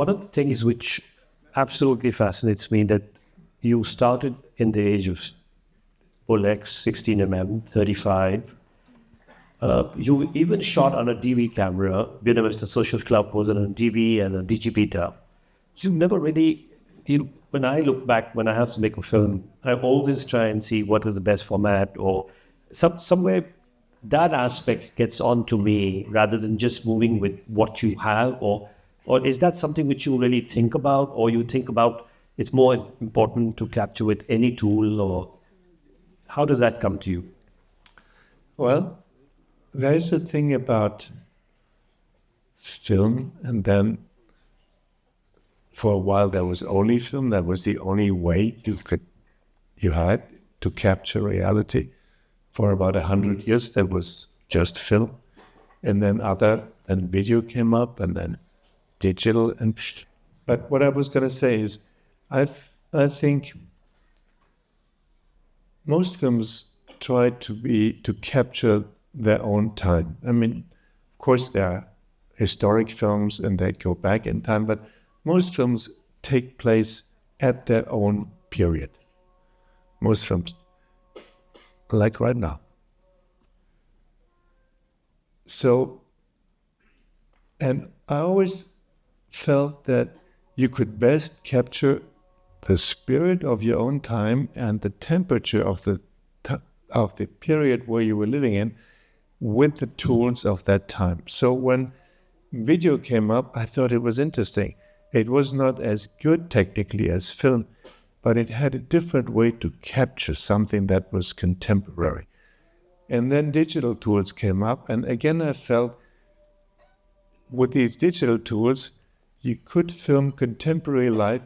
One of the things which absolutely fascinates me that you started in the age of full X, 16 mm, 35. You even shot on a DV camera. Vietnamese Social Club was on a DV and a DGP. So you never really, when I look back, when I have to make a film, I always try and see what is the best format or somewhere that aspect gets on to me rather than just moving with what you have or is that something which you really think about or you think about it's more important to capture with any tool or how does that come to you? Well, there's a thing about film, and then for a while there was only film. That was the only way you had to capture reality. For about 100 years, there was just film, and then video came up, and then digital. But what I was going to say is, I think most films try to capture their own time. I mean, of course, there are historic films and they go back in time, but most films take place at their own period. Most films, like right now. So, and I always felt that you could best capture the spirit of your own time and the temperature of the period where you were living in with the tools of that time. So when video came up, I thought it was interesting. It was not as good technically as film, but it had a different way to capture something that was contemporary. And then digital tools came up, and again I felt with these digital tools, you could film contemporary life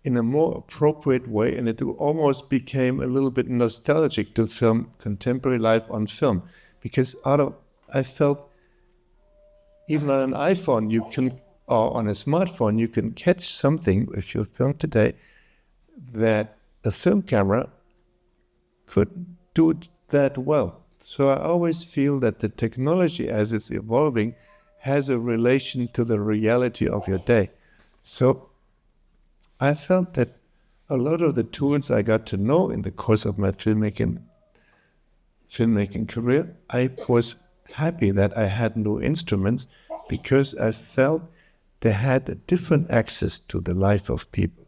in a more appropriate way, and it almost became a little bit nostalgic to film contemporary life on film, because I felt even on an iPhone or on a smartphone, you can catch something if you film today that a film camera could do that well. So I always feel that the technology as it's evolving has a relation to the reality of your day. So I felt that a lot of the tools I got to know in the course of my filmmaking career, I was happy that I had no instruments because I felt they had a different access to the life of people.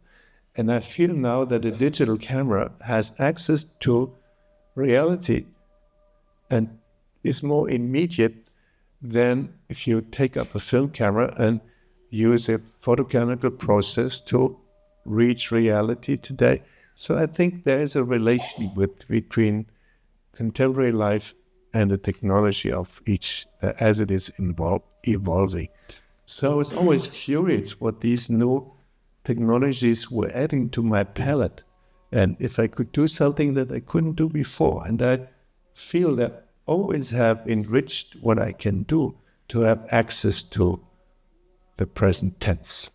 And I feel now that a digital camera has access to reality and is more immediate than if you take up a film camera and use a photochemical process to reach reality today. So I think there is a relation between contemporary life and the technology of each as it is evolving. So I was always curious what these new technologies were adding to my palette and if I could do something that I couldn't do before. And I feel that always have enriched what I can do to have access to the present tense.